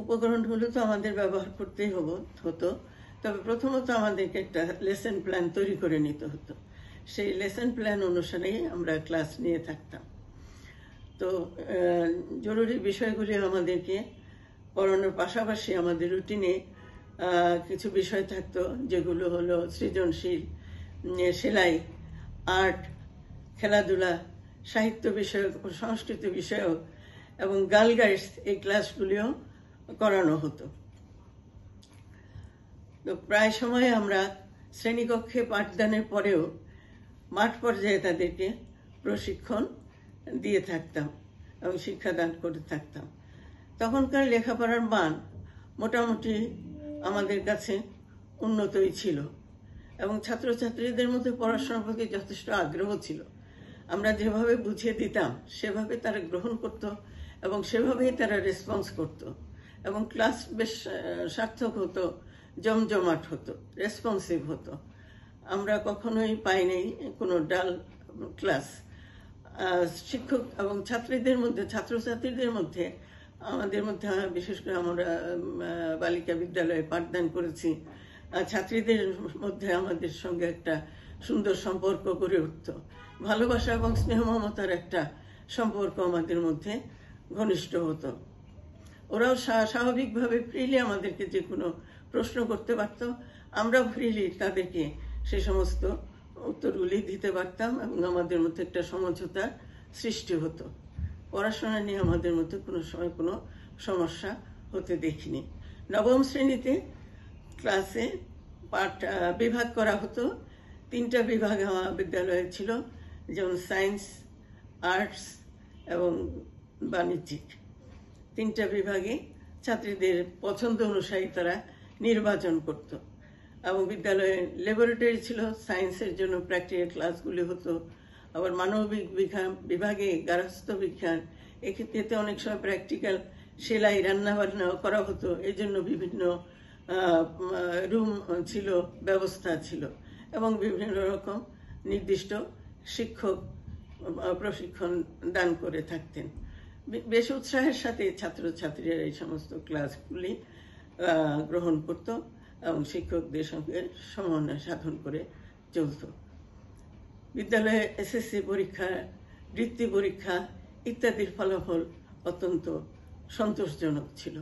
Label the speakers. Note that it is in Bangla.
Speaker 1: উপকরণগুলো তো আমাদের ব্যবহার করতেই হতো, তবে প্রথমত আমাদেরকে একটা লেসন প্ল্যান তৈরি করে নিতে হতো। সেই লেসন প্ল্যান অনুসারেই আমরা ক্লাস নিয়ে থাকতাম। তো জরুরি বিষয়গুলি আমাদেরকে পড়ানোর পাশাপাশি আমাদের রুটিনে কিছু বিষয় থাকতো, যেগুলো হলো সৃজনশীল, সেলাই, আর্ট, খেলাধুলা, সাহিত্য বিষয়ক, সংস্কৃতি বিষয়ক এবং গার্ল গাইডস, এই ক্লাসগুলিও করানো হতো। তো প্রায় সময় আমরা শ্রেণীকক্ষে পাঠদানের পরেও মাঠ পর্যায়ে তাদেরকে প্রশিক্ষণ দিয়ে থাকতাম এবং শিক্ষাদান করে থাকতাম। তখনকার লেখাপড়ার মান মোটামুটি আমাদের কাছে উন্নতই ছিল এবং ছাত্রছাত্রীদের মধ্যে পড়াশোনার প্রতি যথেষ্ট আগ্রহ ছিল। আমরা যেভাবে বুঝিয়ে দিতাম সেভাবে তারা গ্রহণ করত এবং সেভাবেই তারা রেসপন্স করত এবং ক্লাস বেশ সার্থক হতো, জমজমাট হতো, রেসপন্সিভ হতো। আমরা কখনোই পাইনি কোনো ডাল ক্লাস। শিক্ষক এবং ছাত্রছাত্রীদের মধ্যে আমাদের মধ্যে, বিশেষ করে আমরা বালিকা বিদ্যালয়ে পাঠদান করেছি, ছাত্রীদের মধ্যে আমাদের সঙ্গে একটা সুন্দর সম্পর্ক গড়ে উঠত। ভালোবাসা এবং স্নেহ মমতার একটা সম্পর্ক আমাদের মধ্যে ঘনিষ্ঠ হতো। ওরাও স্বাভাবিকভাবে ফ্রিলি আমাদেরকে যে কোনো প্রশ্ন করতে পারত, আমরা ফ্রিলি তাদেরকে সে সমস্ত উত্তরগুলি দিতে পারতাম এবং আমাদের মধ্যে একটা সমঝোতার সৃষ্টি হতো। পড়াশোনা নিয়ে আমাদের মধ্যে কোনো সময় কোনো সমস্যা হতে দেখিনি। নবম শ্রেণীতে ক্লাসে বিভাগ করা হতো। 3টা বিভাগ আমার বিদ্যালয়ে ছিল, যেমন সায়েন্স, আর্টস এবং বাণিজ্যিক। 3টা বিভাগে ছাত্রীদের পছন্দ অনুসারে তারা নির্বাচন করত এবং বিদ্যালয়ে ল্যাবরেটরি ছিল। সায়েন্সের জন্য প্র্যাকটিক্যাল ক্লাসগুলি হতো। আবার মানবিক বিভাগে গার্হস্থ্য বিজ্ঞান, এক্ষেত্রে অনেক সময় প্র্যাকটিক্যাল, সেলাই, রান্নাবান্নাও করা হতো। এই জন্য বিভিন্ন রুম ছিল, ব্যবস্থা ছিল এবং বিভিন্ন রকম নির্দিষ্ট শিক্ষক প্রশিক্ষণ দান করে থাকতেন। বেশ উৎসাহের সাথে ছাত্রছাত্রীরা এই সমস্ত ক্লাসগুলি গ্রহণ করত এবং শিক্ষকদের সঙ্গে সমন্বয় সাধন করে চলত। বিদ্যালয়ে এসএসসি পরীক্ষা, বৃত্তি পরীক্ষা ইত্যাদির ফলাফল অত্যন্ত সন্তোষজনক ছিল।